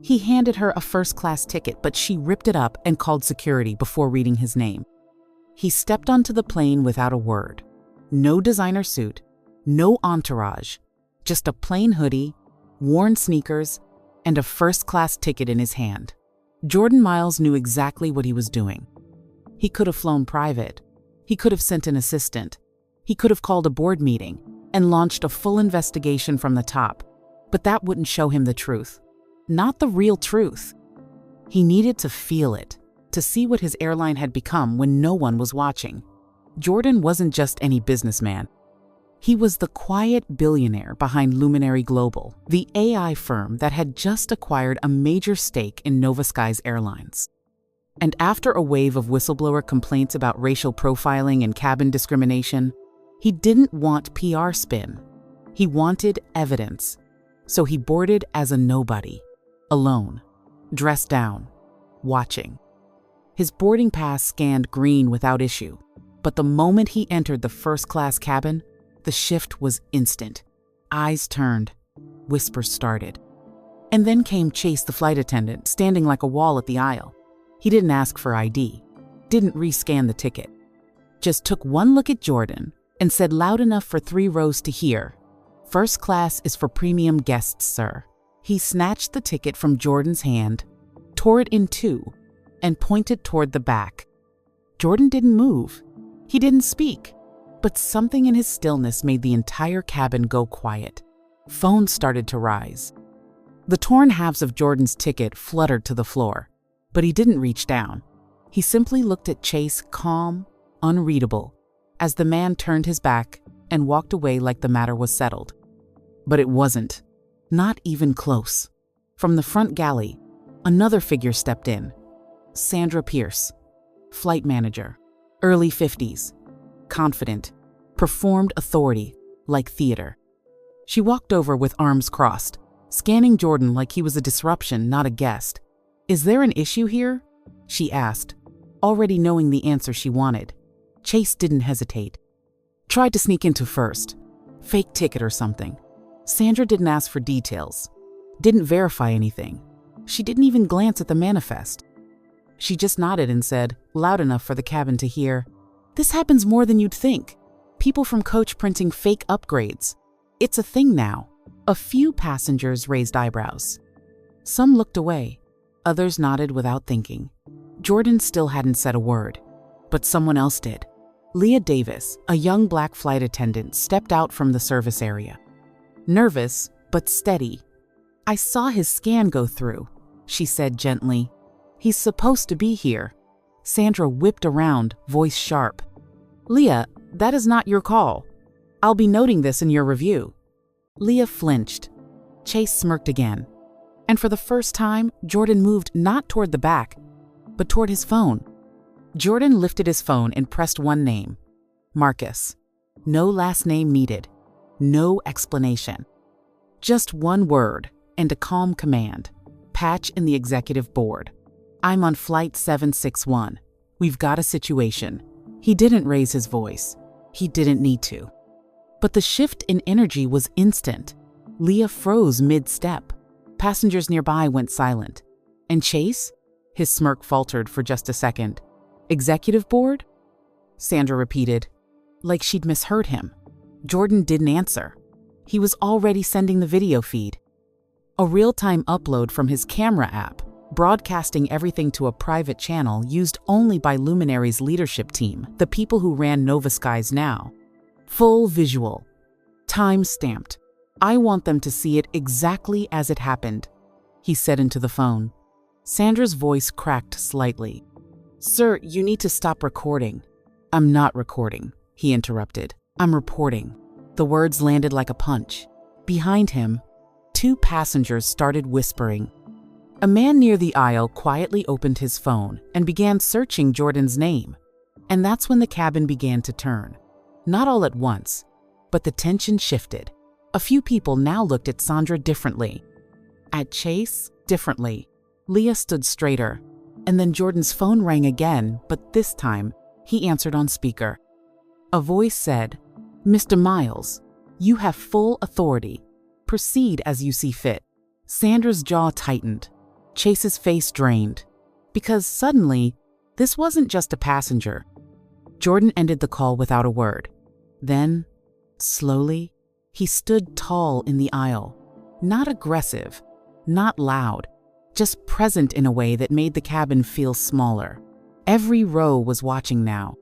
He handed her a first-class ticket, but she ripped it up and called security before reading his name. He stepped onto the plane without a word. No designer suit, no entourage, just a plain hoodie, worn sneakers, and a first-class ticket in his hand. Jordan Miles knew exactly what he was doing. He could have flown private. He could have sent an assistant. He could have called a board meeting and launched a full investigation from the top, but that wouldn't show him the truth. Not the real truth. He needed to feel it, to see what his airline had become when no one was watching. Jordan wasn't just any businessman. He was the quiet billionaire behind Luminary Global, the AI firm that had just acquired a major stake in Nova Skies Airlines. And after a wave of whistleblower complaints about racial profiling and cabin discrimination, he didn't want PR spin. He wanted evidence. So he boarded as a nobody, alone, dressed down, watching. His boarding pass scanned green without issue, but the moment he entered the first-class cabin, the shift was instant. Eyes turned, whispers started. And then came Chase, the flight attendant, standing like a wall at the aisle. He didn't ask for ID, didn't rescan the ticket, just took one look at Jordan and said loud enough for 3 rows to hear, "First class is for premium guests, sir." He snatched the ticket from Jordan's hand, tore it in two, and pointed toward the back. Jordan didn't move. He didn't speak. But something in his stillness made the entire cabin go quiet. Phones started to rise. The torn halves of Jordan's ticket fluttered to the floor, but he didn't reach down. He simply looked at Chase, calm, unreadable, as the man turned his back and walked away like the matter was settled. But it wasn't. Not even close. From the front galley, another figure stepped in. Sandra Pierce, flight manager, early 50s. Confident, performed authority, like theater. She walked over with arms crossed, scanning Jordan like he was a disruption, not a guest. "Is there an issue here?" she asked, already knowing the answer she wanted. Chase didn't hesitate. "Tried to sneak into first. Fake ticket or something." Sandra didn't ask for details, didn't verify anything. She didn't even glance at the manifest. She just nodded and said, loud enough for the cabin to hear, "This happens more than you'd think. People from Coach printing fake upgrades. It's a thing now." A few passengers raised eyebrows. Some looked away. Others nodded without thinking. Jordan still hadn't said a word, but someone else did. Leah Davis, a young black flight attendant, stepped out from the service area. Nervous, but steady. "I saw his scan go through," she said gently. "He's supposed to be here." Sandra whipped around, voice sharp. "Leah, that is not your call. I'll be noting this in your review." Leah flinched. Chase smirked again. And for the first time, Jordan moved not toward the back, but toward his phone. Jordan lifted his phone and pressed one name, Marcus. No last name needed. No explanation. Just one word and a calm command. Patch in the executive board. "I'm on flight 761. We've got a situation." He didn't raise his voice. He didn't need to. But the shift in energy was instant. Leah froze mid-step. Passengers nearby went silent. And Chase? His smirk faltered for just a second. "Executive board?" Sandra repeated, like she'd misheard him. Jordan didn't answer. He was already sending the video feed. A real-time upload from his camera app, broadcasting everything to a private channel used only by Luminary's leadership team, the people who ran Nova Skies now. Full visual. Time-stamped. "I want them to see it exactly as it happened," he said into the phone. Sandra's voice cracked slightly. "Sir, you need to stop recording." "I'm not recording," he interrupted. "I'm reporting." The words landed like a punch. Behind him, 2 passengers started whispering. A man near the aisle quietly opened his phone and began searching Jordan's name. And that's when the cabin began to turn. Not all at once, but the tension shifted. A few people now looked at Sandra differently. At Chase, differently. Leah stood straighter. And then Jordan's phone rang again, but this time, he answered on speaker. A voice said, "Mr. Miles, you have full authority. Proceed as you see fit." Sandra's jaw tightened. Chase's face drained. Because suddenly, this wasn't just a passenger. Jordan ended the call without a word. Then, slowly, he stood tall in the aisle. Not aggressive, not loud, just present in a way that made the cabin feel smaller. Every row was watching now,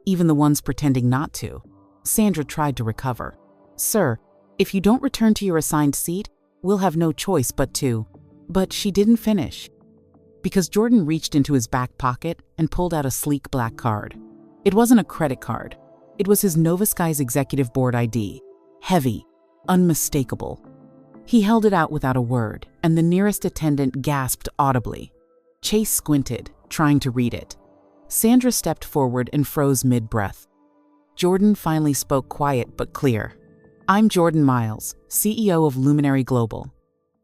even the ones pretending not to. Sandra tried to recover. "Sir, if you don't return to your assigned seat, we'll have no choice but to." But she didn't finish, because Jordan reached into his back pocket and pulled out a sleek black card. It wasn't a credit card. It was his Nova Skies Executive Board ID. Heavy, unmistakable. He held it out without a word, and the nearest attendant gasped audibly. Chase squinted, trying to read it. Sandra stepped forward and froze mid-breath. Jordan finally spoke quiet but clear. "I'm Jordan Miles, CEO of Luminary Global.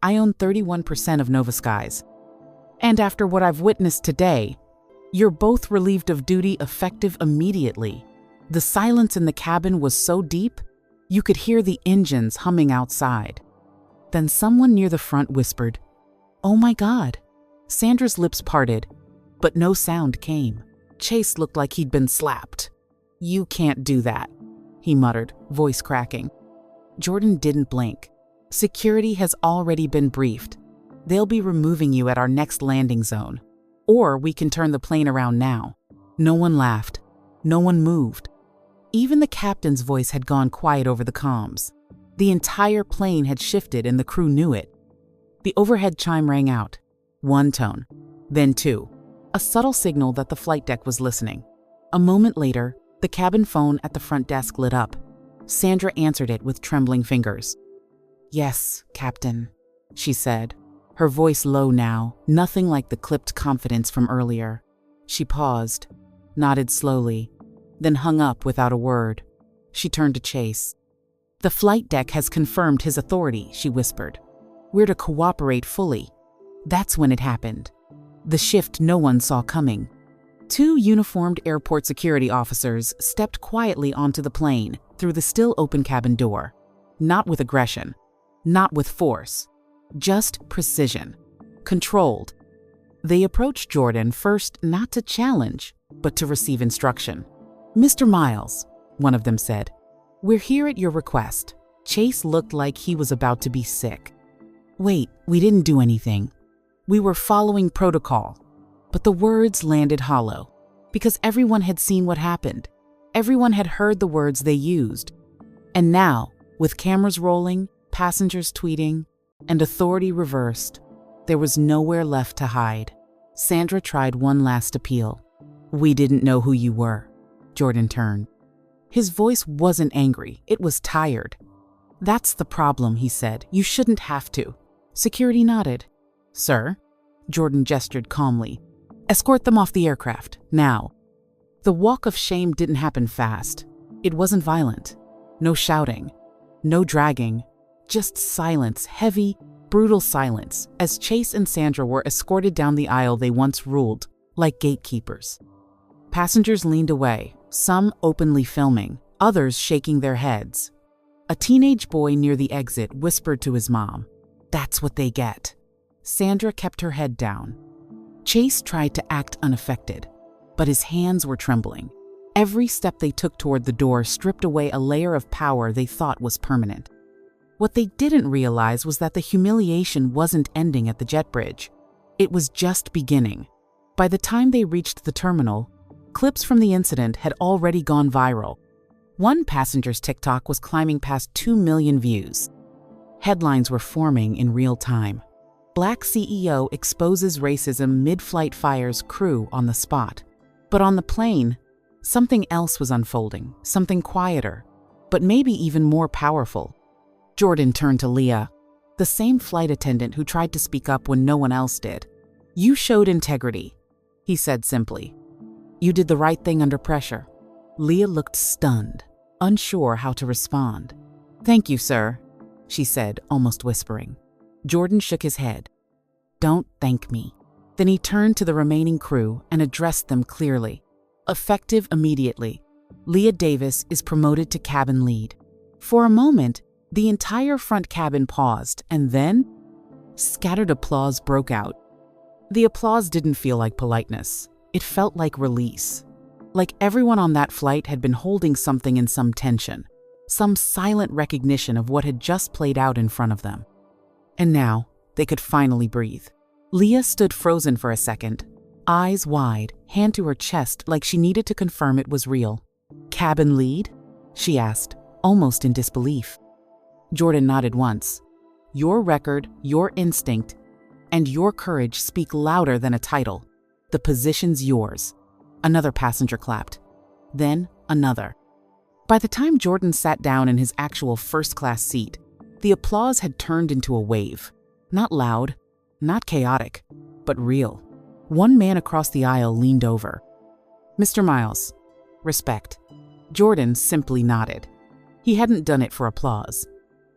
I own 31% of Nova Skies. And after what I've witnessed today, you're both relieved of duty effective immediately." The silence in the cabin was so deep, you could hear the engines humming outside. Then someone near the front whispered, "Oh my God." Sandra's lips parted, but no sound came. Chase looked like he'd been slapped. "You can't do that," he muttered, voice cracking. Jordan didn't blink. "Security has already been briefed. They'll be removing you at our next landing zone. Or we can turn the plane around now." No one laughed. No one moved. Even the captain's voice had gone quiet over the comms. The entire plane had shifted and the crew knew it. The overhead chime rang out. One tone, then two. A subtle signal that the flight deck was listening. A moment later, the cabin phone at the front desk lit up. Sandra answered it with trembling fingers. "Yes, Captain," she said, her voice low now, nothing like the clipped confidence from earlier. She paused, nodded slowly, then hung up without a word. She turned to Chase. "The flight deck has confirmed his authority," she whispered. "We're to cooperate fully." That's when it happened. The shift no one saw coming. Two uniformed airport security officers stepped quietly onto the plane through the still open cabin door. Not with aggression, not with force, just precision. Controlled. They approached Jordan first not to challenge, but to receive instruction. "Mr. Miles," one of them said, "we're here at your request." Chase looked like he was about to be sick. "Wait, we didn't do anything. We were following protocol." But the words landed hollow, because everyone had seen what happened. Everyone had heard the words they used. And now, with cameras rolling, passengers tweeting, and authority reversed, there was nowhere left to hide. Sandra tried one last appeal. "We didn't know who you were." Jordan turned. His voice wasn't angry, it was tired. "That's the problem," he said. "You shouldn't have to." Security nodded. "Sir?" Jordan gestured calmly. "Escort them off the aircraft, now." The walk of shame didn't happen fast. It wasn't violent. No shouting. No dragging. Just silence, heavy, brutal silence, as Chase and Sandra were escorted down the aisle they once ruled, like gatekeepers. Passengers leaned away, some openly filming, others shaking their heads. A teenage boy near the exit whispered to his mom, "That's what they get." Sandra kept her head down. Chase tried to act unaffected, but his hands were trembling. Every step they took toward the door stripped away a layer of power they thought was permanent. What they didn't realize was that the humiliation wasn't ending at the jet bridge. It was just beginning. By the time they reached the terminal, clips from the incident had already gone viral. One passenger's TikTok was climbing past 2 million views. Headlines were forming in real time. Black CEO exposes racism mid-flight, fires crew on the spot. But on the plane, something else was unfolding, something quieter, but maybe even more powerful. Jordan turned to Leah, the same flight attendant who tried to speak up when no one else did. "You showed integrity," he said simply. "You did the right thing under pressure." Leah looked stunned, unsure how to respond. "Thank you, sir," she said, almost whispering. Jordan shook his head. "Don't thank me." Then he turned to the remaining crew and addressed them clearly. "Effective immediately, Leah Davis is promoted to cabin lead." For a moment, the entire front cabin paused, and then scattered applause broke out. The applause didn't feel like politeness. It felt like release. Like everyone on that flight had been holding something in some tension, some silent recognition of what had just played out in front of them. And now, they could finally breathe. Leah stood frozen for a second, eyes wide, hand to her chest like she needed to confirm it was real. "Cabin lead?" she asked, almost in disbelief. Jordan nodded once. "Your record, your instinct, and your courage speak louder than a title. The position's yours." Another passenger clapped. Then another. By the time Jordan sat down in his actual first-class seat, the applause had turned into a wave. Not loud, not chaotic, but real. One man across the aisle leaned over. "Mr. Miles, respect." Jordan simply nodded. He hadn't done it for applause.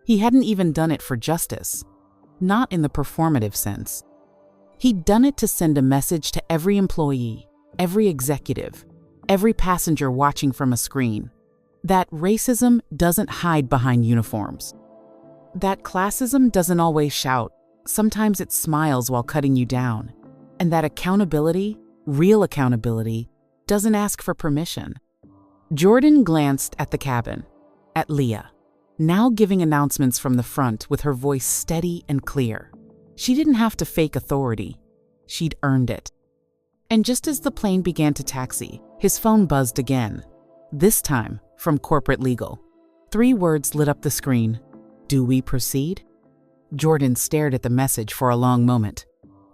He hadn't even done it for justice. Not in the performative sense. He'd done it to send a message to every employee, every executive, every passenger watching from a screen, that racism doesn't hide behind uniforms. That classism doesn't always shout. Sometimes it smiles while cutting you down. And that accountability, real accountability, doesn't ask for permission. Jordan glanced at the cabin, at Leah, now giving announcements from the front with her voice steady and clear. She didn't have to fake authority. She'd earned it. And just as the plane began to taxi, his phone buzzed again. This time from corporate legal. 3 words lit up the screen. "Do we proceed?" Jordan stared at the message for a long moment.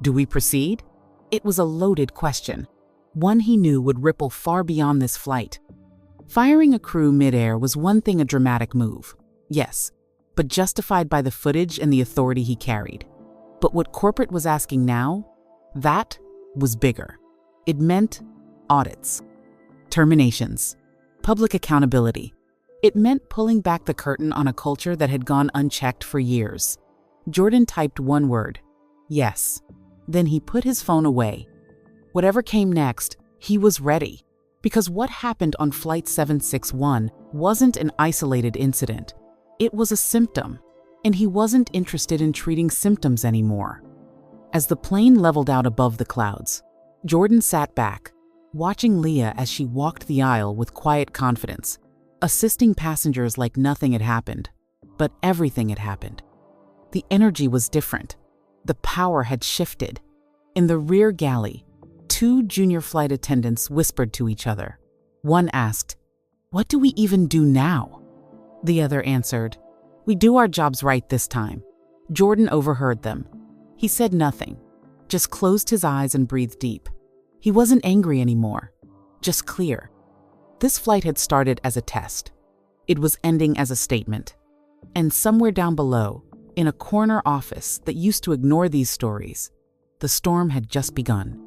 Do we proceed? It was a loaded question, one he knew would ripple far beyond this flight. Firing a crew midair was one thing, a dramatic move, yes, but justified by the footage and the authority he carried. But what corporate was asking now, that was bigger. It meant audits, terminations, public accountability. It meant pulling back the curtain on a culture that had gone unchecked for years. Jordan typed one word, yes. Then he put his phone away. Whatever came next, he was ready. Because what happened on Flight 761 wasn't an isolated incident. It was a symptom, and he wasn't interested in treating symptoms anymore. As the plane leveled out above the clouds, Jordan sat back, watching Leah as she walked the aisle with quiet confidence, assisting passengers like nothing had happened. But everything had happened. The energy was different. The power had shifted. In the rear galley, 2 junior flight attendants whispered to each other. One asked, "What do we even do now?" The other answered, "We do our jobs right this time." Jordan overheard them. He said nothing, just closed his eyes and breathed deep. He wasn't angry anymore, just clear. This flight had started as a test. It was ending as a statement. And somewhere down below, in a corner office that used to ignore these stories, the storm had just begun.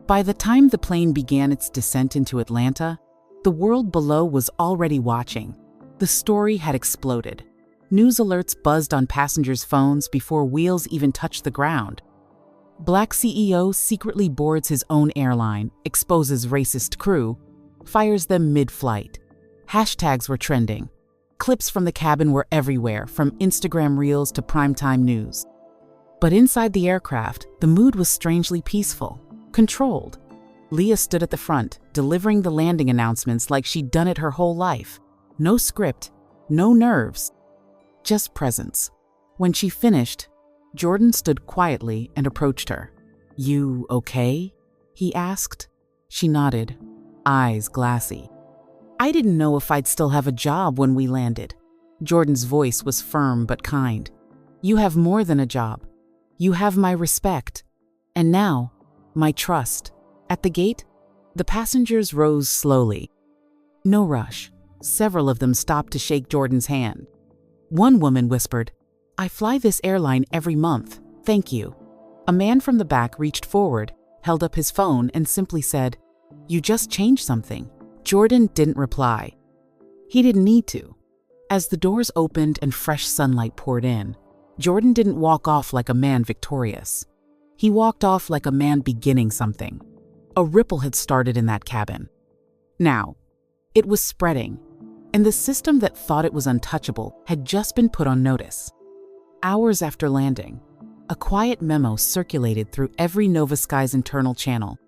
By the time the plane began its descent into Atlanta, the world below was already watching. The story had exploded. News alerts buzzed on passengers' phones before wheels even touched the ground. Black CEO secretly boards his own airline, exposes racist crew, fires them mid-flight. Hashtags were trending. Clips from the cabin were everywhere, from Instagram reels to primetime news. But inside the aircraft, the mood was strangely peaceful, controlled. Leah stood at the front, delivering the landing announcements like she'd done it her whole life. No script, no nerves, just presence. When she finished, Jordan stood quietly and approached her. "You okay?" he asked. She nodded, eyes glassy. "I didn't know if I'd still have a job when we landed." Jordan's voice was firm but kind. "You have more than a job. You have my respect. And now, my trust." At the gate, the passengers rose slowly. No rush. Several of them stopped to shake Jordan's hand. One woman whispered, "I fly this airline every month. Thank you." A man from the back reached forward, held up his phone, and simply said, "You just changed something." Jordan didn't reply. He didn't need to. As the doors opened and fresh sunlight poured in, Jordan didn't walk off like a man victorious. He walked off like a man beginning something. A ripple had started in that cabin. Now, it was spreading, and the system that thought it was untouchable had just been put on notice. Hours after landing, A quiet memo circulated through every Nova Sky's internal channel.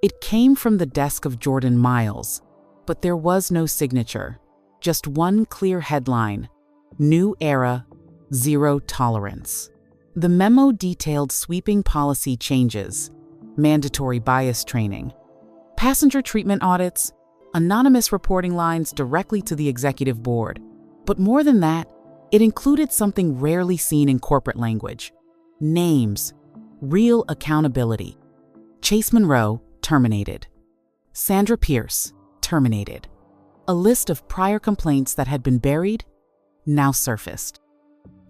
It came from the desk of Jordan Miles, but there was no signature, just one clear headline: New Era, Zero Tolerance. The memo detailed sweeping policy changes, mandatory bias training, passenger treatment audits, anonymous reporting lines directly to the executive board. But more than that, it included something rarely seen in corporate language: names, real accountability. Chase Monroe, terminated. Sandra Pierce, terminated. A list of prior complaints that had been buried, now surfaced.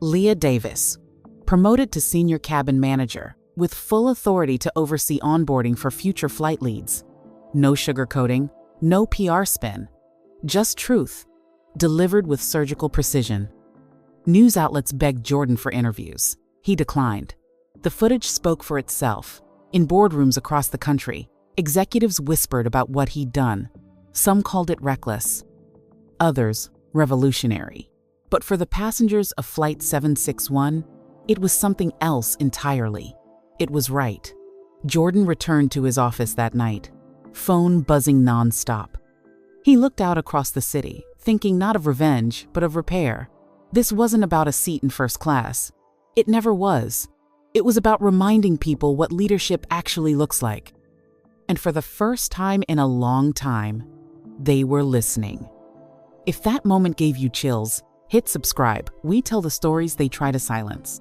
Leah Davis, promoted to senior cabin manager, with full authority to oversee onboarding for future flight leads. No sugarcoating, no PR spin, just truth, delivered with surgical precision. News outlets begged Jordan for interviews. He declined. The footage spoke for itself. In boardrooms across the country, executives whispered about what he'd done. Some called it reckless, others revolutionary. But for the passengers of Flight 761, it was something else entirely. It was right. Jordan returned to his office that night, phone buzzing nonstop. He looked out across the city, thinking not of revenge, but of repair. This wasn't about a seat in first class. It never was. It was about reminding people what leadership actually looks like. And for the first time in a long time, they were listening. If that moment gave you chills, hit subscribe. We tell the stories they try to silence.